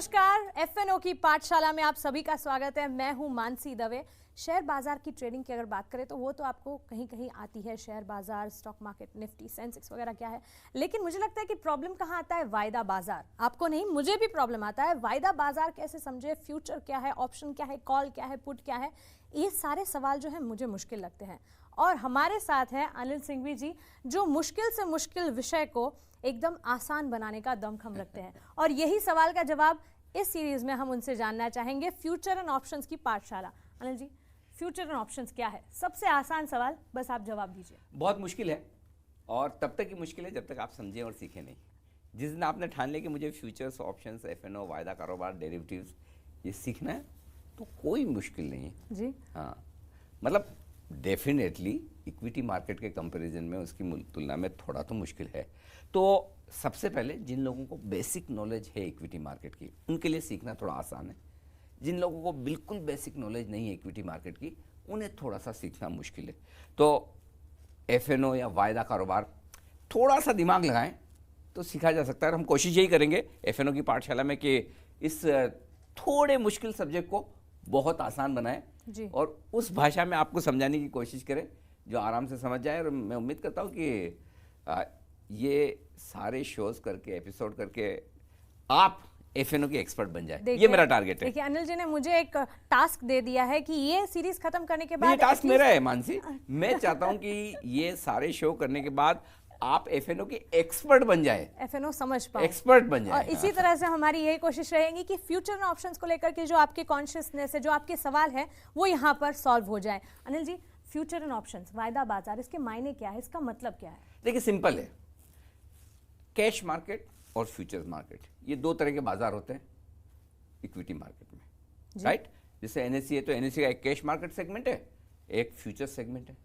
नमस्कार, एफएनओ की पाठशाला में आप सभी का स्वागत है। मैं हूं मानसी दवे। शेयर बाजार की ट्रेडिंग की अगर बात करें तो वो तो आपको कहीं कहीं आती है, शेयर बाजार, स्टॉक मार्केट, निफ्टी, सेंसेक्स वगैरह क्या है। लेकिन मुझे लगता है कि प्रॉब्लम कहाँ आता है, वायदा बाजार। आपको नहीं, मुझे भी प्रॉब्लम आता है। वायदा बाजार कैसे समझे, फ्यूचर क्या है, ऑप्शन क्या है, कॉल क्या है, पुट क्या है, ये सारे सवाल जो है मुझे मुश्किल लगते हैं। और हमारे साथ हैं अनिल सिंघवी जी, जो मुश्किल से मुश्किल विषय को एकदम आसान बनाने का दमखम रखते हैं। और यही सवाल का जवाब इस सीरीज में हम उनसे जानना चाहेंगे। फ्यूचर एंड ऑप्शंस की पाठशाला। Anil ji, future and options क्या है? सबसे आसान सवाल, बस आप जवाब दीजिए। बहुत मुश्किल है, और तब तक ही मुश्किल है जब तक आप समझें और सीखें नहीं। जिस दिन आपने ठान लिया कि मुझे फ्यूचर्स, ऑप्शंस, एफएनओ, वायदा कारोबार, डेरिवेटिव्स ये सीखना है, तो कोई मुश्किल नहीं है जी। हाँ, मतलब डेफिनेटली इक्विटी मार्केट के कंपैरिजन में उसकी तुलना में थोड़ा तो मुश्किल है। तो सबसे पहले जिन लोगों को बेसिक नॉलेज है इक्विटी मार्केट की, उनके लिए सीखना थोड़ा आसान है। जिन लोगों को बिल्कुल बेसिक नॉलेज नहीं है इक्विटी मार्केट की, उन्हें थोड़ा सा सीखना मुश्किल है। तो एफएनओ या वायदा कारोबार थोड़ा सा दिमाग लगाएं तो सीखा जा सकता है। और हम कोशिश यही करेंगे एफएनओ की पाठशाला में कि इस थोड़े मुश्किल सब्जेक्ट को बहुत आसान बनाएं जी। और उस भाषा में आपको समझाने की कोशिश करें जो आराम से समझ जाए। और मैं उम्मीद करता हूँ कि ये सारे शोज करके, एपिसोड करके आप एफएनओ के एक्सपर्ट बन जाए, ये मेरा टारगेट है। देखिए, अनिल जी ने मुझे एक टास्क दे दिया है कि ये सीरीज खत्म करने के बाद, ये टास्क मेरा है मानसी। मैं चाहता हूं कि ये सारे शो करने के बाद आप एफएनओ के एक्सपर्ट बन जाए, एफएनओ समझ पाए, एक्सपर्ट बन जाए। और इसी तरह से हमारी यही कोशिश रहेगी कि फ्यूचर एंड ऑप्शंस को लेकर के जो आपके कॉन्शियसनेस है, जो आपके सवाल है, वो यहाँ पर सॉल्व हो जाए। Anil ji, future and options, वायदा बाजार, इसके मायने क्या है, इसका मतलब क्या है? देखिए, सिंपल है। कैश मार्केट और फ्यूचर्स मार्केट, ये दो तरह के बाजार होते हैं इक्विटी मार्केट में, राइट। जैसे एनएससी है तो एनएससी का एक कैश मार्केट सेगमेंट है, एक फ्यूचर्स सेगमेंट है।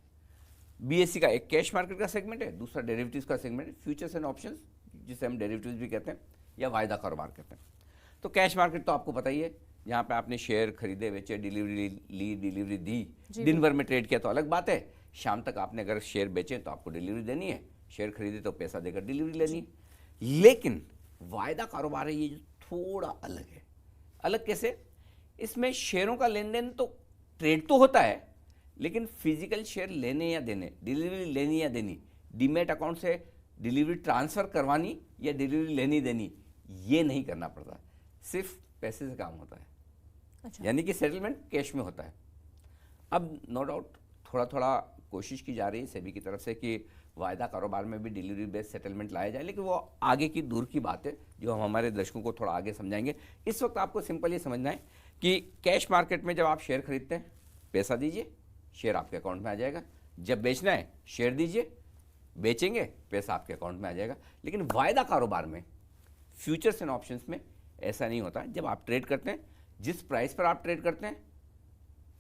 बीएससी का एक कैश मार्केट का सेगमेंट है, दूसरा डेरिवेटिव्स का सेगमेंट है। फ्यूचर्स एंड ऑप्शंस, जिसे हम डेरिवेटिव्स भी कहते हैं या वायदा कारोबार कहते हैं। तो कैश मार्केट तो आपको पता ही है, जहाँ पे आपने शेयर खरीदे, बेचे, डिलीवरी ली, डिलीवरी दी, दिन भर में ट्रेड किया तो अलग बात है। शाम तक आपने अगर शेयर बेचे तो आपको डिलीवरी देनी है, शेयर खरीदे तो पैसा देकर डिलीवरी लेनी है। लेकिन वायदा कारोबार है ये जो थोड़ा अलग है। अलग कैसे? इसमें शेयरों का लेन देन तो, ट्रेड तो होता है, लेकिन फिजिकल शेयर लेने या देने, डिलीवरी लेनी या देनी, डीमैट अकाउंट से डिलीवरी ट्रांसफर करवानी या डिलीवरी लेनी देनी, ये नहीं करना पड़ता। सिर्फ पैसे से काम होता है। अच्छा। यानी कि सेटलमेंट कैश में होता है। अब नो डाउट थोड़ा थोड़ा कोशिश की जा रही है सेबी की तरफ से कि वायदा कारोबार में भी डिलीवरी बेस्ड सेटलमेंट लाया जाए, लेकिन वो आगे की दूर की बात है जो हम हमारे दर्शकों को थोड़ा आगे समझाएंगे। इस वक्त आपको सिंपल ये समझना है कि कैश मार्केट में जब आप शेयर खरीदते हैं, पैसा दीजिए, शेयर आपके अकाउंट में आ जाएगा। जब बेचना है, शेयर दीजिए, बेचेंगे, पैसा आपके अकाउंट में आ जाएगा। लेकिन वायदा कारोबार में, फ्यूचर्स एंड ऑप्शंस में ऐसा नहीं होता। जब आप ट्रेड करते हैं, जिस प्राइस पर आप ट्रेड करते हैं,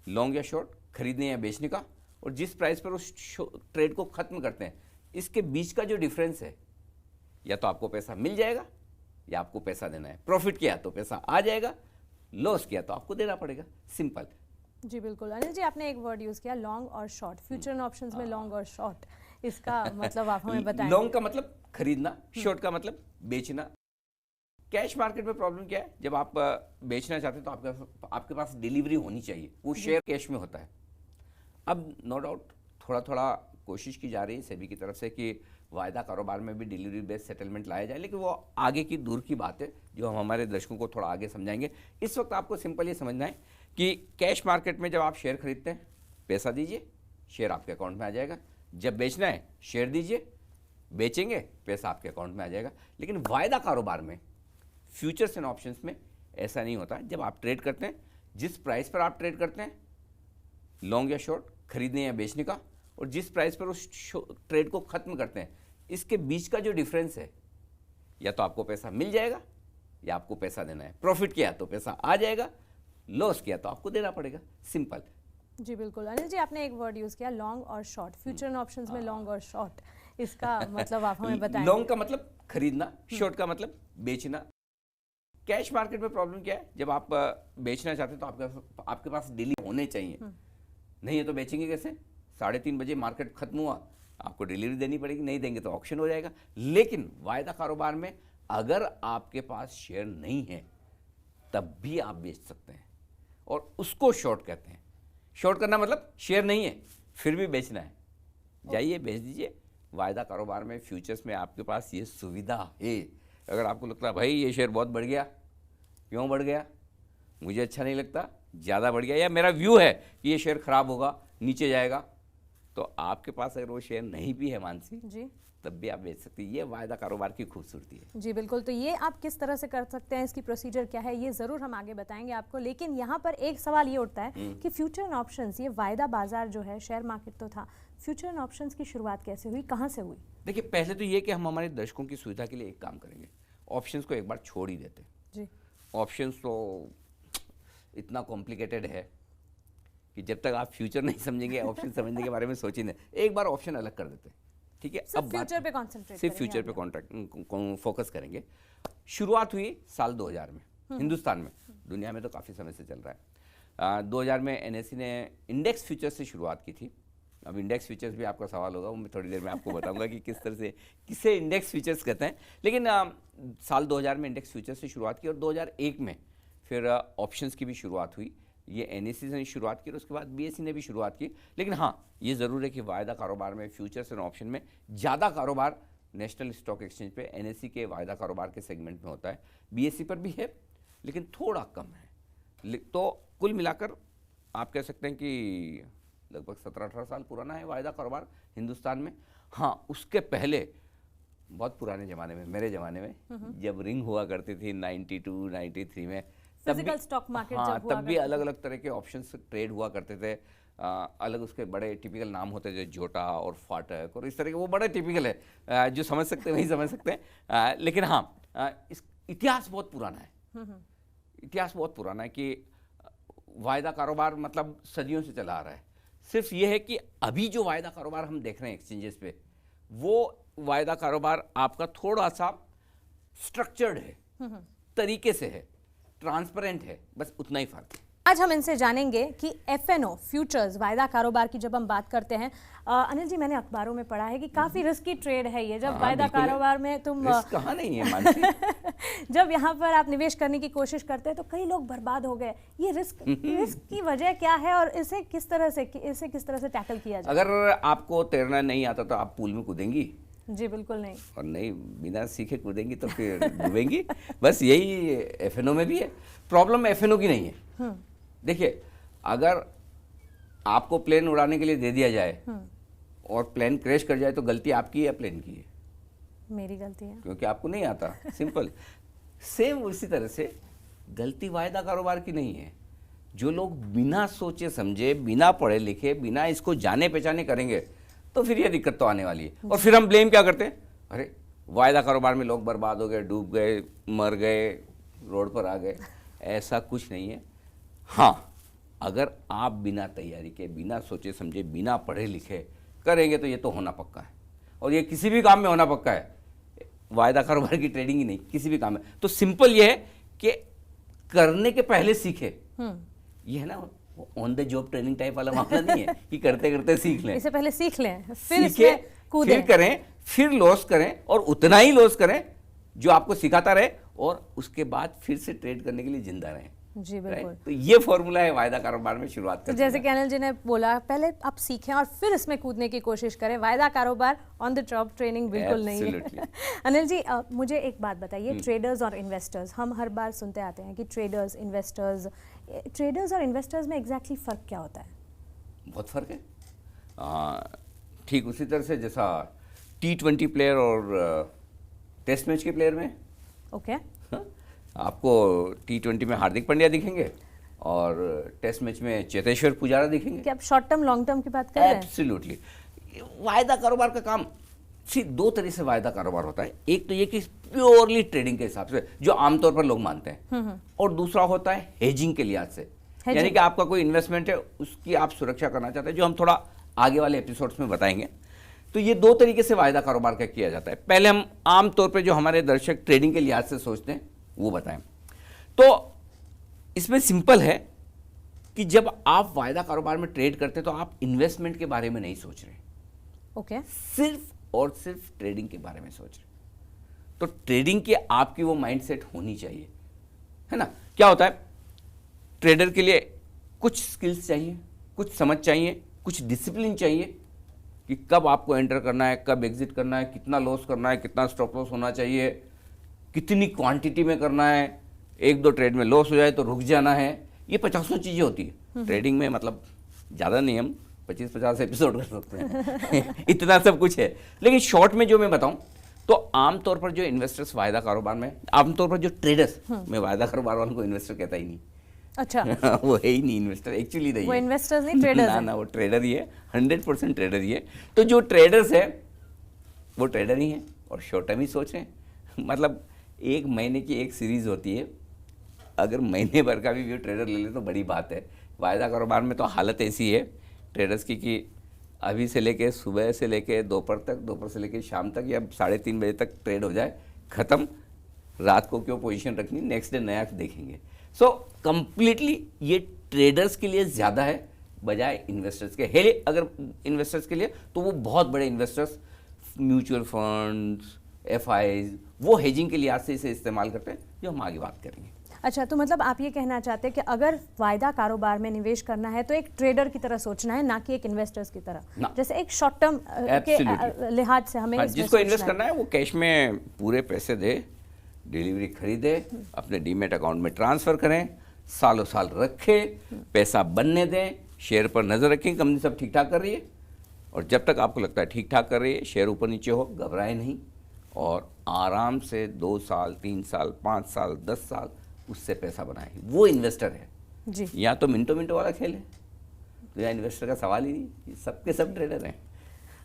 लॉन्ग या शॉर्ट, खरीदने या बेचने का, और जिस प्राइस पर उस ट्रेड को खत्म करते हैं, इसके बीच का जो डिफरेंस है, या तो आपको पैसा मिल जाएगा या आपको पैसा देना है। प्रॉफिट किया तो पैसा आ जाएगा, लॉस किया तो आपको देना पड़ेगा। सिंपल। जी बिल्कुल। अनिल जी, आपने एक वर्ड यूज किया, लॉन्ग और शॉर्ट। फ्यूचर एंड ऑप्शंस में लॉन्ग और शॉर्ट, इसका मतलब आप हमें बताएं। लॉन्ग का मतलब खरीदना, शॉर्ट का मतलब बेचना। कैश मार्केट में प्रॉब्लम क्या है? जब आप बेचना चाहते हैं तो आपके पास डिलीवरी होनी चाहिए, वो शेयर कैश में होता है। अब नो डाउट थोड़ा थोड़ा कोशिश की जा रही है सेबी की तरफ से कि वायदा कारोबार में भी डिलीवरी बेस्ड सेटलमेंट लाया जाए, लेकिन वो आगे की दूर की बात है जो हम हमारे दर्शकों को थोड़ा आगे समझाएंगे। इस वक्त आपको सिंपल ये समझना है कि कैश मार्केट में जब आप शेयर खरीदते हैं, पैसा दीजिए, शेयर आपके अकाउंट में आ जाएगा। जब बेचना है, शेयर दीजिए, बेचेंगे, पैसा आपके अकाउंट में आ जाएगा। लेकिन वायदा कारोबार में, फ्यूचर्स एंड ऑप्शंस में ऐसा नहीं होता। जब आप ट्रेड करते हैं, जिस प्राइस पर आप ट्रेड करते हैं, लॉन्ग या शॉर्ट, खरीदने या बेचने का, और जिस प्राइस पर उस ट्रेड को खत्म करते हैं, इसके बीच का जो डिफरेंस है, या तो आपको पैसा मिल जाएगा या आपको पैसा देना है। प्रॉफिट किया तो पैसा आ जाएगा, लॉस किया तो आपको देना पड़ेगा। सिंपल। जी बिल्कुल। अनिल जी, आपने एक वर्ड यूज किया, लॉन्ग और शॉर्ट। फ्यूचर एंड ऑप्शंस में लॉन्ग और शॉर्ट, इसका मतलब आप हमें बताएं। लॉन्ग का मतलब खरीदना, शॉर्ट का मतलब बेचना। कैश मार्केट में प्रॉब्लम क्या है? जब आप बेचना चाहते हैं तो आपके पास डिलीवरी होने चाहिए, नहीं है तो बेचेंगे कैसे? 3:30 बजे मार्केट खत्म हुआ, आपको डिलीवरी देनी पड़ेगी, नहीं देंगे तो ऑक्शन हो जाएगा। लेकिन वायदा कारोबार में अगर आपके पास शेयर नहीं है तब भी आप बेच सकते हैं, और उसको शॉर्ट कहते हैं। शॉर्ट करना मतलब शेयर नहीं है फिर भी बेचना है, जाइए बेच दीजिए। वायदा कारोबार में, फ्यूचर्स में आपके पास ये सुविधा है। अगर आपको लगता है भाई ये शेयर बहुत बढ़ गया, क्यों बढ़ गया, मुझे अच्छा नहीं लगता, ज़्यादा बढ़ गया, या मेरा व्यू है कि ये शेयर खराब होगा, नीचे जाएगा, तो आपके पास अगर वो शेयर नहीं भी है मानसी जी, तब भी आप बेच सकते हैं। ये वायदा कारोबार की खूबसूरती है। जी बिल्कुल। तो ये आप किस तरह से कर सकते हैं, इसकी प्रोसीजर क्या है, ये ज़रूर हम आगे बताएंगे आपको। लेकिन यहाँ पर एक सवाल ये उठता है कि फ्यूचर एंड ऑप्शंस, ये वायदा बाजार जो है, शेयर मार्केट तो था, फ्यूचर एंड ऑप्शंस की शुरुआत कैसे हुई, कहाँ से हुई? देखिए, पहले तो ये कि हम हमारे दर्शकों की सुविधा के लिए एक काम करेंगे, ऑप्शंस को एक बार छोड़ ही देते हैं। जी, ऑप्शंस तो इतना कॉम्प्लिकेटेड है कि जब तक आप फ्यूचर नहीं समझेंगे ऑप्शन समझने के बारे में सोचिए नहीं। एक बार ऑप्शन अलग कर देते हैं, ठीक है। सिर्फ फ्यूचर पे कॉन्सेंट्रेट सिर्फ फ्यूचर पे कॉन्ट्रैक्ट फोकस करेंगे। शुरुआत हुई साल 2000 में हिंदुस्तान में, दुनिया में तो काफ़ी समय से चल रहा है। 2000 में एनएसई ने इंडेक्स फ्यूचर्स से शुरुआत की थी। अब इंडेक्स फीचर्स भी आपका सवाल होगा, वो मैं थोड़ी देर में आपको बताऊंगा कि किस तरह से, किसे इंडेक्स फीचर्स कहते हैं। लेकिन साल 2000 में इंडेक्स फीचर्स से शुरुआत की, और 2001 में फिर ऑप्शंस की भी शुरुआत हुई। ये एनएसई ने शुरुआत की और उसके बाद बीएसई ने भी शुरुआत की। लेकिन हाँ, ये ज़रूर है कि वायदा कारोबार में, फ्यूचर्स एंड ऑप्शन में ज़्यादा कारोबार नेशनल स्टॉक एक्सचेंज पे एनएसई के वायदा कारोबार के सेगमेंट में होता है। बीएसई पर भी है लेकिन थोड़ा कम है। तो कुल मिलाकर आप कह सकते हैं कि लगभग 17-18 साल पुराना है वायदा कारोबार हिंदुस्तान में। हाँ, उसके पहले बहुत पुराने ज़माने में, मेरे ज़माने में जब रिंग हुआ करती थी 92-93 में, फिजिकल स्टॉक मार्केट जब हुआ तब भी अलग अलग तरह के ऑप्शंस ट्रेड हुआ करते थे। अलग उसके बड़े टिपिकल नाम होते थे, जोटा और फाटक और इस तरह के, वो बड़े टिपिकल है, जो समझ सकते हैं वही समझ सकते हैं। लेकिन हाँ, इस इतिहास बहुत पुराना है। इतिहास बहुत पुराना है कि वायदा कारोबार मतलब सदियों से चला आ रहा है। सिर्फ ये है कि अभी जो वायदा कारोबार हम देख रहे हैं एक्सचेंजेस पे, वो वायदा कारोबार आपका थोड़ा सा स्ट्रक्चर्ड है, तरीके से है, ट्रांसपेरेंट है, बस उतना ही फर्क है। आज हम इनसे जानेंगे कि एफएनओ फ्यूचर्स वायदा कारोबार की जब हम बात करते हैं, अनिल जी, मैंने अखबारों में पढ़ा है कि काफी रिस्की ट्रेड है ये। जब वायदा कारोबार में तुम कहाँ नहीं है मानसी जब यहाँ पर आप निवेश करने की कोशिश करते हैं तो कई लोग बर्बाद हो गए। ये रिस्क की वजह क्या है और इसे किस तरह से टैकल किया जाए? अगर आपको तैरना नहीं आता तो आप पूल में कूदेंगी? जी बिल्कुल नहीं। और नहीं, बिना सीखे कूदेंगी तो फिर डूबेंगी। बस यही एफएनओ में भी है। प्रॉब्लम एफएनओ की नहीं है। देखिए, अगर आपको प्लेन उड़ाने के लिए दे दिया जाए और प्लेन क्रैश कर जाए तो गलती आपकी है या प्लेन की है? मेरी गलती है, क्योंकि आपको नहीं आता। सिंपल। सेम उसी तरह से गलती वायदा कारोबार की नहीं है। जो लोग बिना सोचे समझे, बिना पढ़े लिखे, बिना इसको जाने पहचाने करेंगे तो फिर ये दिक्कत तो आने वाली है। और फिर हम ब्लेम क्या करते हैं, अरे वायदा कारोबार में लोग बर्बाद हो गए, डूब गए, मर गए, रोड पर आ गए। ऐसा कुछ नहीं है। हाँ, अगर आप बिना तैयारी के, बिना सोचे समझे, बिना पढ़े लिखे करेंगे तो ये तो होना पक्का है। और ये किसी भी काम में होना पक्का है, वायदा कारोबार की ट्रेडिंग ही नहीं, किसी भी काम में। तो सिंपल ये है कि करने के पहले सीखे। ये है ना, on the job training type वाला मामला नहीं है कि करते करते सीख लें। इससे पहले सीख लें, फिर इसमें कूदें, फिर करें, फिर लॉस करें और उतना ही लॉस करें जो आपको सिखाता रहे, और उसके बाद फिर से ट्रेड करने के लिए जिंदा रहें। जी बिल्कुल। तो ये फॉर्मूला है वायदा कारोबार में शुरुआत करने का। जैसे कि अनिल जी ने बोला, पहले आप सीखें और फिर इसमें कूदने की कोशिश करें। वायदा कारोबार ऑन द जॉब ट्रेनिंग बिल्कुल नहीं है। अनिल जी, मुझे एक बात बताइए, ट्रेडर्स और इन्वेस्टर्स, हम हर बार सुनते आते हैं कि ट्रेडर्स और इन्वेस्टर्स में एग्जैक्टली फ़र्क क्या होता है? बहुत फ़र्क है। ठीक उसी तरह से जैसा T20 प्लेयर और टेस्ट मैच के प्लेयर में। ओके। आपको T20 में हार्दिक पांड्या दिखेंगे और टेस्ट मैच में चेतेश्वर पुजारा दिखेंगे। क्या आप शॉर्ट टर्म लॉन्ग टर्म की बात कर रहे हैं? एब्सोल्युटली। वायदा कारोबार का काम सिर्फ दो तरह से वायदा कारोबार होता है। एक तो ये कि प्योरली ट्रेडिंग के हिसाब से, जो आमतौर पर लोग मानते हैं, और दूसरा होता है हेजिंग के लिहाज से, यानी कि आपका कोई इन्वेस्टमेंट है, उसकी आप सुरक्षा करना चाहते हैं, जो हम थोड़ा आगे वाले एपिसोड्स में बताएंगे। तो ये दो तरीके से वायदा कारोबार का किया जाता है। पहले हम आमतौर पर जो हमारे दर्शक ट्रेडिंग के लिहाज से सोचते हैं वो बताएं। तो इसमें सिंपल है कि जब आप वायदा कारोबार में ट्रेड करते हैं तो आप इन्वेस्टमेंट के बारे में नहीं सोच रहे। ओके। सिर्फ और सिर्फ ट्रेडिंग के बारे में सोच रहे। तो ट्रेडिंग की आपकी वो माइंडसेट होनी चाहिए। है ना। क्या होता है, ट्रेडर के लिए कुछ स्किल्स चाहिए, कुछ समझ चाहिए, कुछ डिसिप्लिन चाहिए कि कब आपको एंटर करना है, कब एग्जिट करना है, कितना लॉस करना है, कितना स्टॉप लॉस होना चाहिए, कितनी क्वांटिटी में करना है, एक दो ट्रेड में लॉस हो जाए तो रुक जाना है। ये 50 चीज़ें होती है ट्रेडिंग में, मतलब ज़्यादा नहीं, हम 25-50 एपिसोड कर सकते हैं इतना सब कुछ है। लेकिन शॉर्ट में जो मैं बताऊं तो आमतौर पर जो इन्वेस्टर्स वायदा कारोबार में, आमतौर पर जो ट्रेडर्स, मैं वायदा कारोबार वालों को इन्वेस्टर कहता ही नहीं। अच्छा वो है ही नहीं इन्वेस्टर, एक्चुअली नहीं वो है। इन्वेस्टर्स नहीं, ट्रेडर्स ना, वो ट्रेडर ही है, 100% ट्रेडर ही है। तो जो ट्रेडर्स है वो ट्रेडर ही हैं और शॉर्ट टर्म ही सोच रहे हैं। मतलब एक महीने की एक सीरीज होती है, अगर महीने भर का भी व्यू ट्रेडर ले ले तो बड़ी बात है। वायदा कारोबार में तो हालत ऐसी है ट्रेडर्स की कि अभी से लेके सुबह से लेके दोपहर तक, दोपहर से लेके शाम तक या 3:30 बजे तक ट्रेड हो जाए, ख़त्म। रात को क्यों पोजीशन रखनी, नेक्स्ट डे नया देखेंगे। सो कंप्लीटली ये ट्रेडर्स के लिए ज़्यादा है बजाय इन्वेस्टर्स के। है अगर इन्वेस्टर्स के लिए तो वो बहुत बड़े इन्वेस्टर्स, म्यूचुअल फंड्स, एफआईज, वो हेजिंग के लिहाज से इसे इस्तेमाल करते हैं, जो हम आगे बात करेंगे। अच्छा, तो मतलब आप ये कहना चाहते हैं कि अगर वायदा कारोबार में निवेश करना है तो एक ट्रेडर की तरह सोचना है, ना कि एक इन्वेस्टर्स की तरह। जैसे एक शॉर्ट टर्म के लिहाज से हमें जिसको इन्वेस्ट करना है वो कैश में पूरे पैसे दे, डिलीवरी खरीदे, अपने डीमेट अकाउंट में ट्रांसफ़र करें, सालों साल रखे, पैसा बनने दें, शेयर पर नज़र रखें, कंपनी सब ठीक ठाक कर रही है, और जब तक आपको लगता है ठीक ठाक कर रही है, शेयर ऊपर नीचे हो, घबराए नहीं और आराम से 2 साल, 3 साल, 5 साल, 10 साल उससे पैसा बनाए। वो इन्वेस्टर है जी। या तो मिनटों मिनटों वाला खेल है, तो यहाँ इन्वेस्टर का सवाल ही नहीं, सबके सब ट्रेडर हैं।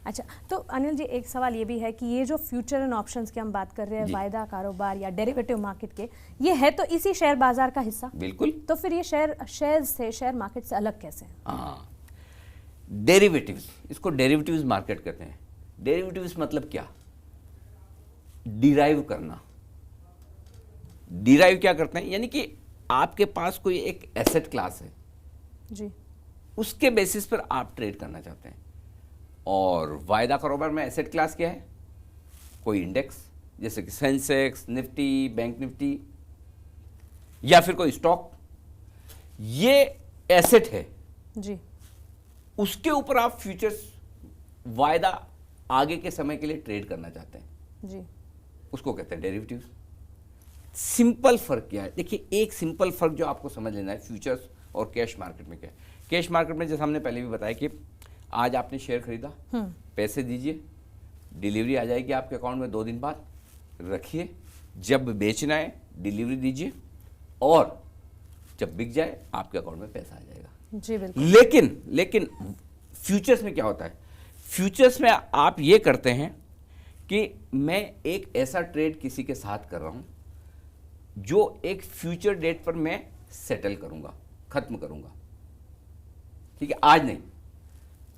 अच्छा, तो अनिल जी एक सवाल ये भी है कि ये जो फ्यूचर एंड ऑप्शंस की हम बात कर रहे हैं, वायदा कारोबार या डेरिवेटिव मार्केट के, ये है तो इसी शेयर बाजार का हिस्सा। बिल्कुल। तो फिर ये शेयर से, शेयर मार्केट से अलग कैसे है? हाँ, डेरिवेटिव्स, इसको डेरिवेटिव्स मार्केट कहते हैं। डेरिवेटिव्स मतलब क्या, डिराइव करना। डिराइव क्या करते हैं, यानी कि आपके पास कोई एक एसेट क्लास है जी, उसके बेसिस पर आप ट्रेड करना चाहते हैं। और वायदा कारोबार में एसेट क्लास क्या है, कोई इंडेक्स जैसे कि सेंसेक्स, निफ्टी, बैंक निफ्टी, या फिर कोई स्टॉक, ये एसेट है जी। उसके ऊपर आप फ्यूचर्स वायदा आगे के समय के लिए ट्रेड करना चाहते हैं जी, उसको कहते हैं डेरिवेटिव्स। सिंपल फर्क क्या है, देखिए एक सिंपल फर्क जो आपको समझ लेना है फ्यूचर्स और कैश मार्केट में क्या है। कैश मार्केट में जैसे हमने पहले भी बताया कि आज आपने शेयर खरीदा, पैसे दीजिए, डिलीवरी आ जाएगी आपके अकाउंट में 2 दिन बाद, रखिए, जब बेचना है डिलीवरी दीजिए और जब बिक जाए आपके अकाउंट में पैसा आ जाएगा। जी बिल्कुल। लेकिन फ्यूचर्स में क्या होता है, फ्यूचर्स में आप ये करते हैं कि मैं एक ऐसा ट्रेड किसी के साथ कर रहा हूं जो एक फ्यूचर डेट पर मैं सेटल करूंगा, खत्म करूंगा। ठीक है, आज नहीं,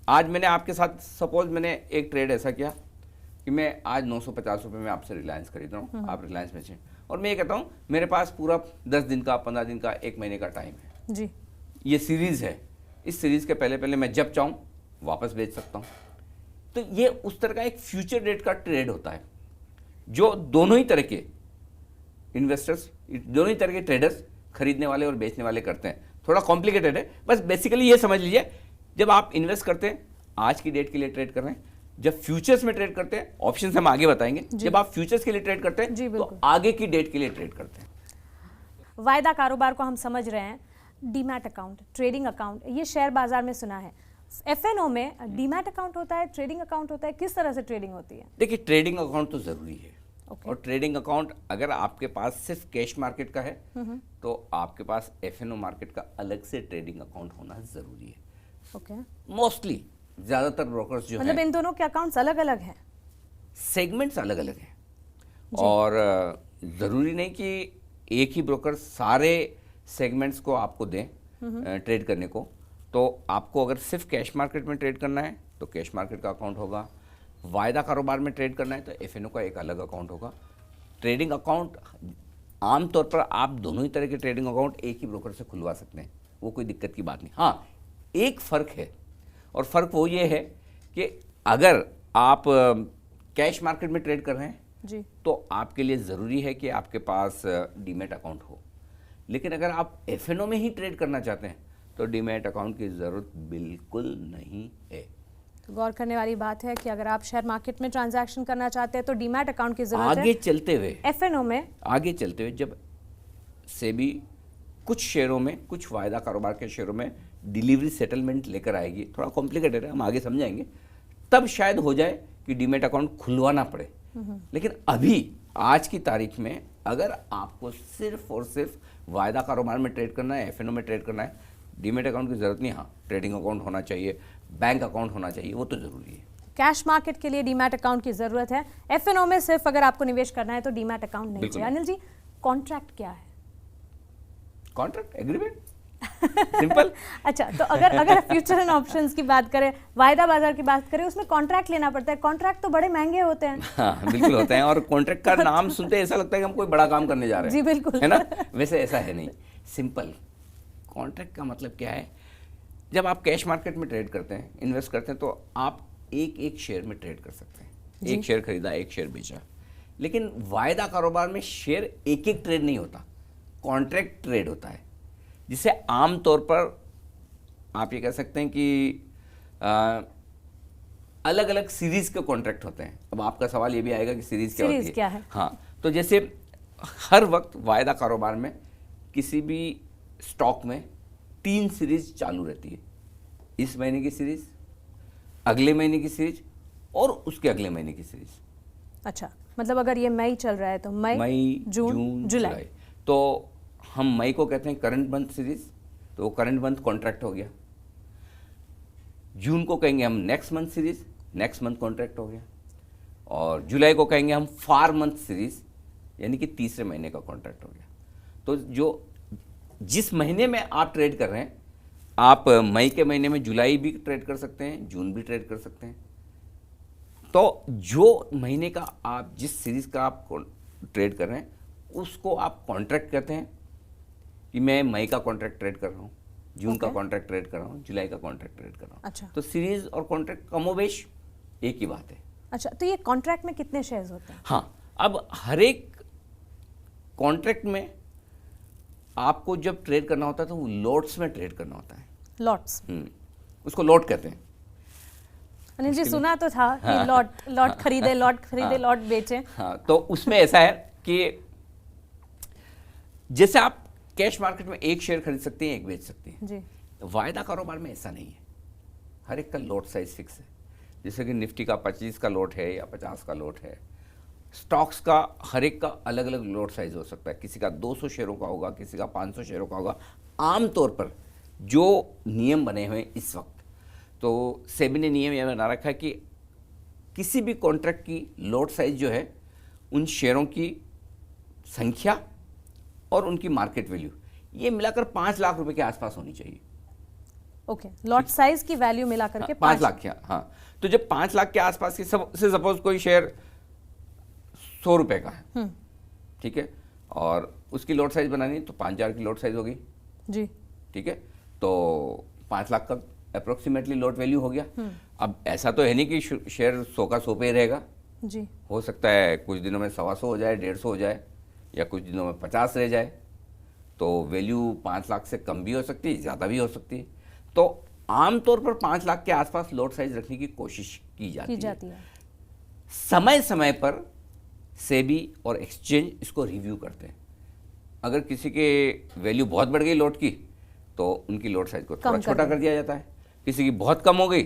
आज मैंने आपके साथ, सपोज मैंने एक ट्रेड ऐसा किया कि मैं आज 950 रुपये में आपसे रिलायंस खरीद रहा हूँ, आप रिलायंस बेचें, और मैं ये कहता हूँ मेरे पास पूरा 10 दिन का, 15 दिन का, 1 महीने का टाइम है जी। ये सीरीज़ है, इस सीरीज़ के पहले पहले मैं जब चाहूँ वापस बेच सकता हूँ। तो ये उस तरह का एक फ्यूचर डेट का ट्रेड होता है जो दोनों ही तरह के इन्वेस्टर्स, दोनों ही तरह के ट्रेडर्स, खरीदने वाले और बेचने वाले करते हैं। थोड़ा कॉम्प्लिकेटेड है, बस बेसिकली ये समझ लीजिए, जब आप इन्वेस्ट करते हैं आज की डेट के लिए ट्रेड कर रहे हैं, जब फ्यूचर्स में ट्रेड करते हैं, ऑप्शन हम आगे बताएंगे, जब आप फ्यूचर्स के लिए ट्रेड करते हैं तो आगे की डेट के लिए ट्रेड करते हैं। वायदा कारोबार को हम समझ रहे हैं, डीमैट अकाउंट, ट्रेडिंग अकाउंट, ये शेयर बाजार में सुना है। एफएनओ में डीमैट अकाउंट होता है, ट्रेडिंग अकाउंट होता है, किस तरह से ट्रेडिंग होती है? देखिए ट्रेडिंग अकाउंट तो जरूरी है, और ट्रेडिंग अकाउंट अगर आपके पास सिर्फ कैश मार्केट का है तो आपके पास एफएनओ मार्केट का अलग से ट्रेडिंग अकाउंट होना जरूरी है। ओके। मोस्टली ज्यादातर ब्रोकर्स जो मतलब इन दोनों के अकाउंट्स अलग अलग हैं, सेगमेंट्स अलग अलग हैं, और जरूरी नहीं कि एक ही ब्रोकर सारे सेगमेंट्स को आपको दें ट्रेड करने को। तो आपको अगर सिर्फ कैश मार्केट में ट्रेड करना है तो कैश मार्केट का अकाउंट होगा, वायदा कारोबार में ट्रेड करना है तो एफएनओ का एक अलग अकाउंट होगा। ट्रेडिंग अकाउंट आमतौर पर आप दोनों ही तरह के ट्रेडिंग अकाउंट एक ही ब्रोकर से खुलवा सकते हैं, वो कोई दिक्कत की बात नहीं। हाँ, एक फ़र्क है, और फ़र्क वो ये है कि अगर आप कैश मार्केट में ट्रेड कर रहे हैं जी, तो आपके लिए ज़रूरी है कि आपके पास डीमैट अकाउंट हो। लेकिन अगर आप एफएनओ में ही ट्रेड करना चाहते हैं तो डीमैट अकाउंट की ज़रूरत बिल्कुल नहीं है। तो गौर करने वाली बात है कि अगर आप शेयर मार्केट में ट्रांजैक्शन करना चाहते हैं तो डीमैट अकाउंट की जरूरत है। आगे चलते हुए एफएनओ में आगे चलते हुए जब सेबी कुछ शेयरों में, कुछ वायदा कारोबार के शेयरों में डिलीवरी सेटलमेंट लेकर आएगी, थोड़ा कॉम्प्लिकेटेड है, हम आगे समझाएंगे, तब शायद हो जाए कि डीमैट अकाउंट खुलवाना पड़े। लेकिन अभी आज की तारीख में अगर आपको सिर्फ और सिर्फ वायदा कारोबार में ट्रेड करना है, एफएनओ में ट्रेड करना है, डीमैट अकाउंट की जरूरत नहीं। हाँ, ट्रेडिंग अकाउंट होना चाहिए, बैंक अकाउंट होना चाहिए, वो तो जरूरी है। कैश मार्केट के लिए डीमैट अकाउंट की जरूरत है, एफएनओ में सिर्फ अगर आपको निवेश करना है तो डीमैट अकाउंट नहीं चाहिए। अनिल जी, कॉन्ट्रैक्ट क्या है? Contract agreement, simple. अच्छा, तो अगर फ्यूचर एंड ऑप्शंस की बात करें, वायदा बाजार की बात करें, उसमें कॉन्ट्रैक्ट लेना पड़ता है। कॉन्ट्रैक्ट तो बड़े महंगे होते हैं। हाँ, बिल्कुल होते हैं, और कॉन्ट्रैक्ट का नाम सुनते ऐसा लगता है कि हम कोई बड़ा काम करने जा रहे हैं। जी बिल्कुल, है ना? वैसे ऐसा है नहीं, सिंपल। कॉन्ट्रैक्ट का मतलब क्या है? जब आप कैश मार्केट में ट्रेड करते हैं, इन्वेस्ट करते हैं, तो आप एक एक शेयर में ट्रेड कर सकते हैं। एक शेयर खरीदा, एक शेयर बेचा। लेकिन वायदा कारोबार में शेयर एक एक ट्रेड नहीं होता, कॉन्ट्रैक्ट ट्रेड होता है, जिसे आमतौर पर आप ये कह सकते हैं कि अलग अलग सीरीज के कॉन्ट्रैक्ट होते हैं। अब आपका सवाल ये भी आएगा कि सीरीज क्या होती है? क्या है? हाँ, तो जैसे हर वक्त वायदा कारोबार में किसी भी स्टॉक में 3 सीरीज चालू रहती है। इस महीने की सीरीज, अगले महीने की सीरीज और उसके अगले महीने की सीरीज। अच्छा, मतलब अगर ये मई चल रहा है तो मई, जून, जुलाई। तो हम मई को कहते हैं करंट मंथ सीरीज, तो वो करंट मंथ कॉन्ट्रैक्ट हो गया। जून को कहेंगे हम next month series, next month contract हो गया। और जुलाई को कहेंगे हम फार मंथ सीरीज, यानी कि तीसरे महीने का कॉन्ट्रैक्ट हो गया। तो जो जिस महीने में आप ट्रेड कर रहे हैं, आप मई के महीने में जुलाई भी ट्रेड कर सकते हैं, जून भी ट्रेड कर सकते हैं। तो जो महीने का आप जिस सीरीज का आप ट्रेड कर रहे हैं उसको आप कॉन्ट्रैक्ट कहते हैं, कि मैं मई का कॉन्ट्रैक्ट ट्रेड कर रहा हूँ, जून का कॉन्ट्रैक्ट ट्रेड कर रहा हूँ, जुलाई का कॉन्ट्रैक्ट ट्रेड कर रहा हूँ। अच्छा, तो सीरीज और कॉन्ट्रैक्ट कमोबेश एक ही बात है। अच्छा, तो ये कॉन्ट्रैक्ट में कितने शेयर्स होते हैं? हाँ, अब हर एक कॉन्ट्रैक्ट में आपको जब ट्रेड करना होता है तो वो लॉट्स में ट्रेड करना होता है। लॉट्स, उसको लॉट कहते हैं। अनिल जी, सुना तो था कि लॉट खरीदे, लॉट बेचे। हाँ, तो उसमें ऐसा है कि जैसे आप कैश मार्केट में एक शेयर खरीद सकते हैं, एक बेच सकते हैं जी। वायदा कारोबार में ऐसा नहीं है, हर एक का लॉट साइज फिक्स है। जैसे कि निफ्टी का 25 का लॉट है या 50 का लॉट है। स्टॉक्स का हर एक का अलग अलग लॉट साइज हो सकता है, किसी का 200 शेयरों का होगा, किसी का 500 शेयरों का होगा। आमतौर पर जो नियम बने हुए हैं इस वक्त, तो सेबी ने नियम यह बना रखा है कि किसी भी कॉन्ट्रैक्ट की लॉट साइज जो है उन शेयरों की संख्या और उनकी मार्केट वैल्यू, ये मिलाकर 5 लाख रुपए के आसपास होनी चाहिए। ओके, लॉट साइज की वैल्यू मिलाकर के 5 लाख। क्या? हाँ, तो जब 5 लाख के आसपास की, से सपोज कोई शेयर 100 रुपए का है, ठीक है, और उसकी लॉट साइज बनानी है तो 5000 की लॉट साइज होगी जी, ठीक है, तो 5 लाख का अप्रोक्सीमेटली लॉट वैल्यू हो गया। अब ऐसा तो है नहीं कि शेयर 100 का 100 पे ही रहेगा जी। हो सकता है कुछ दिनों में 125 हो जाए, 150 हो जाए, या कुछ दिनों में 50 रह जाए, तो वैल्यू 5 लाख से कम भी हो सकती है, ज़्यादा भी हो सकती है। तो आमतौर पर 5 लाख के आसपास लॉट साइज रखने की कोशिश की जाती है। समय समय पर सेबी और एक्सचेंज इसको रिव्यू करते हैं। अगर किसी के वैल्यू बहुत बढ़ गई लॉट की तो उनकी लॉट साइज को थोड़ा छोटा कर दिया जाता है, किसी की बहुत कम हो गई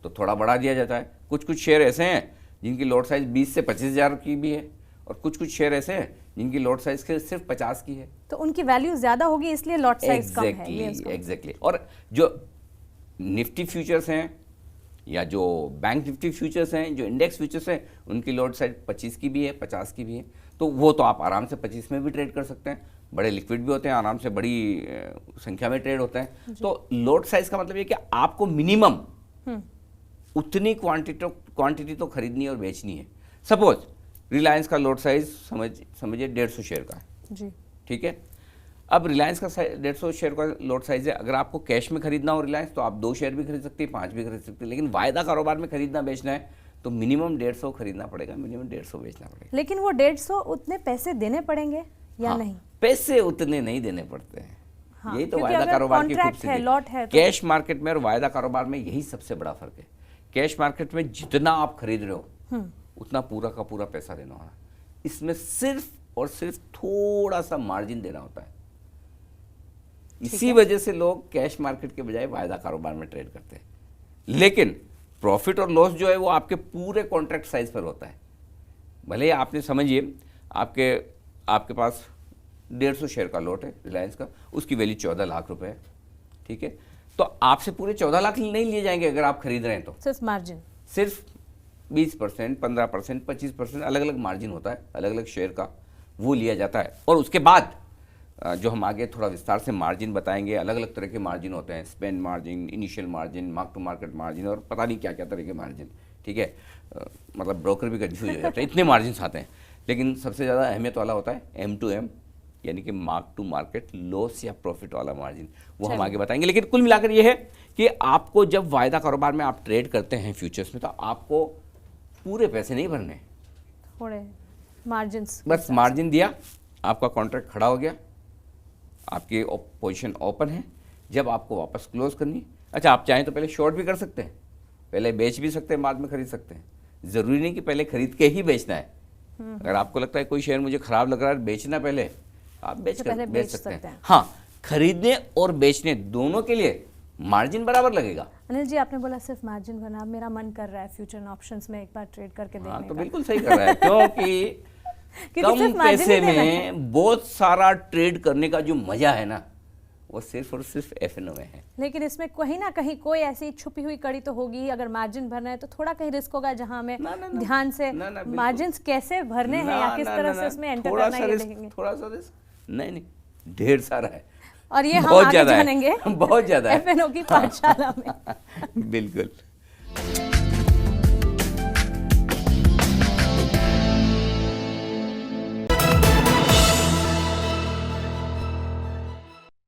तो थोड़ा बढ़ा दिया जाता है। कुछ शेयर ऐसे हैं जिनकी लॉट साइज 20 से 25,000 की भी है, और कुछ शेयर ऐसे हैं जिनकी लॉट साइज सिर्फ 50 की है, तो उनकी वैल्यू ज्यादा होगी, इसलिए लॉट साइज कम है। एग्जैक्टली। और जो निफ्टी फ्यूचर्स हैं या जो बैंक निफ्टी फ्यूचर्स हैं, जो इंडेक्स फ्यूचर्स हैं, उनकी लॉट साइज 25 की भी है, 50 की भी है, तो वो तो आप आराम से 25 में भी ट्रेड कर सकते हैं। बड़े लिक्विड भी होते हैं, आराम से बड़ी संख्या में ट्रेड होता है। तो लॉट साइज का मतलब ये कि आपको मिनिमम उतनी क्वांटिटी तो खरीदनी और बेचनी है। सपोज रिलायंस का लॉट साइज समझिए 150 शेयर का है जी, ठीक है। अब रिलायंस का 150 शेयर का लॉट साइज है। अगर आपको कैश में खरीदना हो रिलायंस तो आप 2 शेयर भी खरीद सकते हैं, 5 भी खरीद सकते हैं। लेकिन वायदा कारोबार में खरीदना बेचना है तो मिनिमम 150 खरीदना पड़ेगा, मिनिमम 150 बेचना पड़ेगा। लेकिन वो 150 उतने पैसे देने पड़ेंगे या हाँ, नहीं? पैसे उतने नहीं देने पड़ते हैं। हाँ, यही तो क्योंकि वायदा अगर कारोबार की कॉन्ट्रैक्ट है, लॉट है खूबसूरती। कैश मार्केट में और वायदा कारोबार में यही सबसे बड़ा फर्क है। कैश मार्केट में जितना आप खरीद रहे हो उतना पूरा का पूरा पैसा देना होना, इसमें सिर्फ और सिर्फ थोड़ा सा मार्जिन देना होता है। इसी वजह से लोग कैश मार्केट के बजाय वायदा कारोबार में ट्रेड करते हैं। लेकिन प्रॉफिट और लॉस जो है वो आपके पूरे कॉन्ट्रैक्ट साइज पर होता है। भले आपने समझिए आपके पास 150 शेयर का लॉट है रिलायंस का, उसकी वैल्यू 14 लाख रुपए है, ठीक है। तो आपसे पूरे 14 लाख नहीं लिए जाएंगे अगर आप खरीद रहे हैं तो। सिर्फ मार्जिन, सिर्फ 20%, 15%, 25% अलग अलग मार्जिन होता है अलग अलग शेयर का, वो लिया जाता है। और उसके बाद जो हम आगे थोड़ा विस्तार से मार्जिन बताएंगे, अलग अलग तरह के मार्जिन होते हैं, span margin, initial margin, mark to market margin और पता नहीं क्या क्या तरह के मार्जिन, ठीक है। मतलब ब्रोकर भी कंफ्यूज हो जाते हैं, इतने मार्जिन आते हैं। लेकिन सबसे ज़्यादा अहमियत वाला होता है M2M, यानी कि मार्क टू मार्केट लॉस या प्रॉफिट वाला मार्जिन, वो हम आगे बताएंगे। लेकिन कुल मिलाकर ये है कि आपको जब वायदा कारोबार में आप ट्रेड करते हैं फ्यूचर्स में, तो आपको पूरे पैसे नहीं भरने, थोड़े मार्जिन, बस मार्जिन दिया, आपका कॉन्ट्रैक्ट खड़ा हो गया, आपकी पोजीशन ओपन है, जब आपको वापस क्लोज करनी। अच्छा, आप चाहें तो पहले शॉर्ट भी कर सकते हैं, पहले बेच भी सकते हैं, बाद में खरीद सकते हैं। ज़रूरी नहीं कि पहले खरीद के ही बेचना है। अगर आपको लगता है कोई शेयर मुझे खराब लग रहा है बेचना, पहले आप बेच सकते हैं। हाँ, खरीदने और बेचने दोनों के लिए मार्जिन बराबर लगेगा। अनिल जी, आपने बोला सिर्फ मार्जिन भरना, अब मेरा मन कर रहा है फ्यूचर ऑप्शंस में एक बार ट्रेड करके देखने हाँ, तो का। बिल्कुल सही कर रहा है क्योंकि कम पैसे में बहुत सारा ट्रेड करने का जो मजा है ना, वो सिर्फ और सिर्फ F&O में है। लेकिन इसमें कहीं ना कहीं कोई ऐसी छुपी हुई कड़ी तो होगी ही। अगर मार्जिन भरना है तो थोड़ा कहीं रिस्क होगा, जहां हमें ध्यान से मार्जिन कैसे भरने हैं या किस तरह से उसमें एंटर करना है, ये देखेंगे। थोड़ा सा रिस्क नहीं, ढेर सारा है, और ये हम आगे जानेंगे बहुत ज्यादा है F&O की पाठशाला में। बिल्कुल।